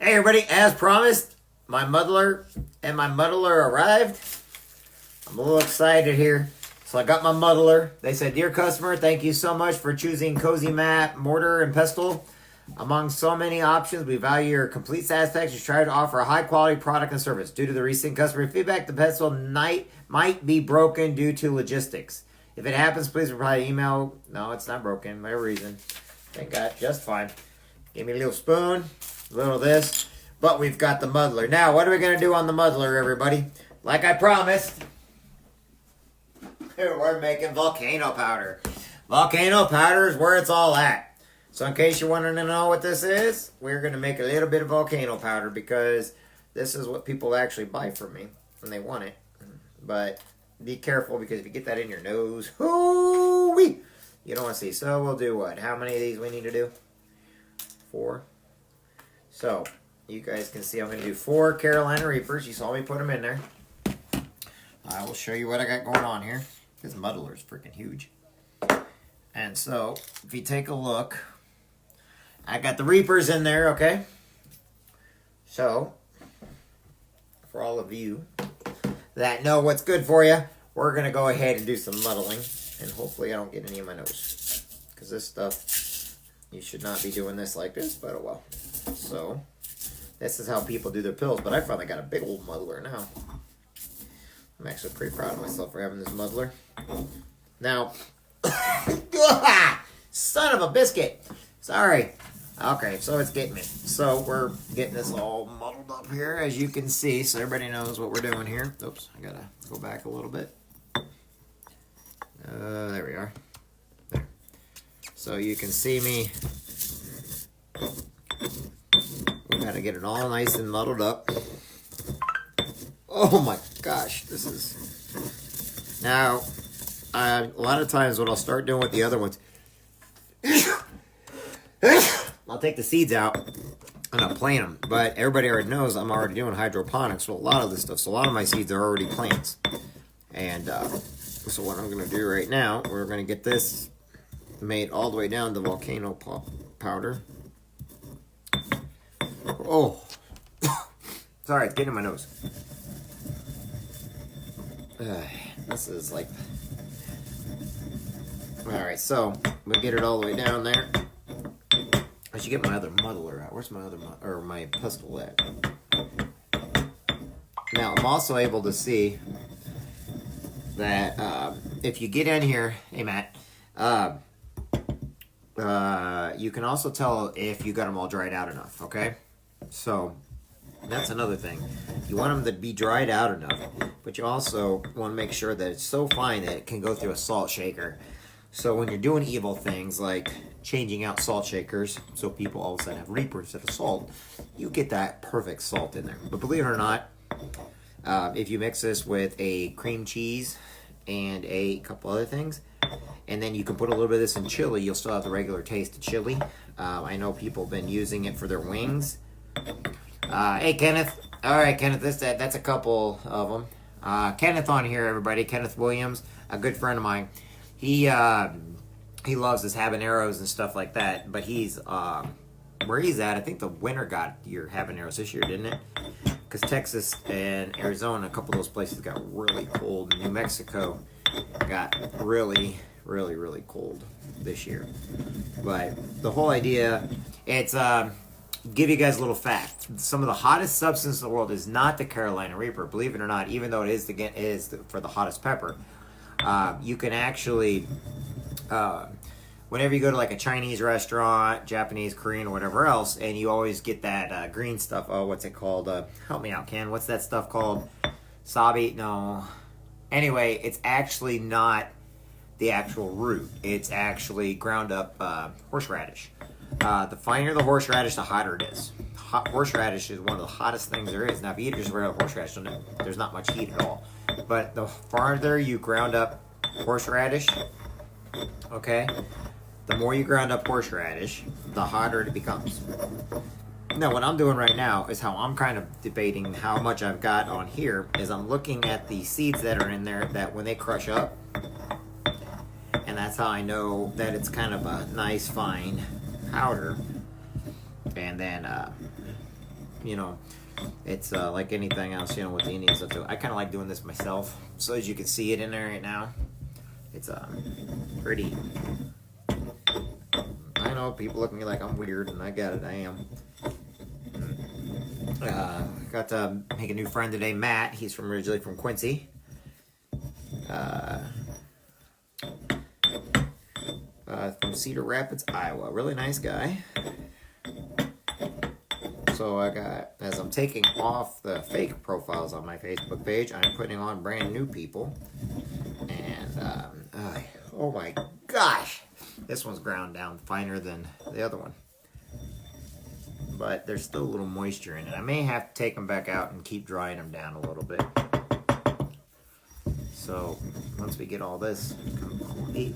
Hey everybody, as promised, my muddler and my muddler arrived. I'm a little excited here. So I got my muddler. They said, "Dear customer, thank you so much for choosing Cozy Mat, Mortar, and Pestle. Among so many options, we value your complete satisfaction. Try to offer a high quality product and service. Due to the recent customer feedback, the pestle might be broken due to logistics. If it happens, please reply to email." No, it's not broken. No reason. Thank God, just fine. Give me a little spoon. A little of this, but we've got the muddler. Now, what are we going to do on the muddler, everybody? Like I promised, we're making volcano powder. Volcano powder is where it's all at. So in case you wanted to know what this is, we're going to make a little bit of volcano powder because this is what people actually buy from me and they want it. But be careful because if you get that in your nose, hoo-wee, you don't want to see. So we'll do what? How many of these we need to do? 4. So, you guys can see I'm going to do 4 Carolina Reapers. You saw me put them in there. I will show you what I got going on here. This muddler is freaking huge. And so, if you take a look, I got the Reapers in there, okay? So, for all of you that know what's good for you, we're going to go ahead and do some muddling. And hopefully I don't get any in my nose. Because this stuff, you should not be doing this like this, but oh well. So, this is how people do their pills, but I finally got a big old muddler now. I'm actually pretty proud of myself for having this muddler. Now, son of a biscuit. Sorry. Okay, so it's getting me. So we're getting this all muddled up here, as you can see, so everybody knows what we're doing here. Oops, I gotta go back a little bit. There we are. There. So you can see me. We gotta get it all nice and muddled up. Oh my gosh, this is... Now, a lot of times what I'll start doing with the other ones, I'll take the seeds out and I'll plant them. But everybody already knows I'm already doing hydroponics with a lot of this stuff. So a lot of my seeds are already plants. And so what I'm going to do right now, we're going to get this made all the way down to volcano powder. Oh, sorry, it's getting in my nose. This is like... Alright, so we'll get it all the way down there. I should get my other muddler out. Where's my other my pestle at? Now, I'm also able to see that if you get in here, hey Matt, you can also tell if you got them all dried out enough, okay? So, that's another thing. You want them to be dried out enough, but you also want to make sure that it's so fine that it can go through a salt shaker. So when you're doing evil things like changing out salt shakers, so people all of a sudden have Reapers instead of salt, you get that perfect salt in there. But believe it or not, if you mix this with a cream cheese and a couple other things, and then you can put a little bit of this in chili, you'll still have the regular taste of chili. I know people have been using it for their wings. Hey, Kenneth. All right, Kenneth, that's a couple of them. Kenneth on here, everybody. Kenneth Williams, a good friend of mine. He loves his habaneros and stuff like that, but he's, where he's at, I think the winter got your habaneros this year, didn't it? Because Texas and Arizona, a couple of those places got really cold. New Mexico got really, really, really cold this year. But the whole idea, it's... give you guys a little fact. Some of the hottest substance in the world is not the Carolina Reaper, believe it or not, even though it is for the hottest pepper. You can actually, whenever you go to like a Chinese restaurant, Japanese, Korean, or whatever else, and you always get that green stuff. Oh, what's it called? Help me out, Ken. What's that stuff called? Sabi? No. Anyway, it's actually not the actual root. It's actually ground up horseradish. The finer the horseradish, the hotter it is. Horseradish is one of the hottest things there is. Now, if you eat just regular horseradish, there's not much heat at all. But the farther you ground up horseradish, okay, the more you ground up horseradish, the hotter it becomes. Now, what I'm doing right now is how I'm kind of debating how much I've got on here is I'm looking at the seeds that are in there that when they crush up, and that's how I know that it's kind of a nice fine powder. And then you know, it's like anything else, you know, with the Indian stuff too. I kind of like doing this myself. So as you can see it in there right now, it's pretty. I know people look at me like I'm weird, and I get it, I am. Got to make a new friend today, Matt. He's originally from Quincy. From Cedar Rapids, Iowa. Really nice guy. So I got, as I'm taking off the fake profiles on my Facebook page, I'm putting on brand new people. And, oh my gosh, this one's ground down finer than the other one. But there's still a little moisture in it. I may have to take them back out and keep drying them down a little bit. So once we get all this complete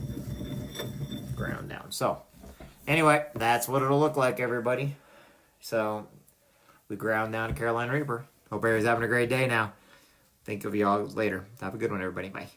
ground down. So anyway, that's what it'll look like, everybody. So we ground down Carolina Reaper. Hope everybody's having a great day now. Think of you all later. Have a good one, everybody. Bye.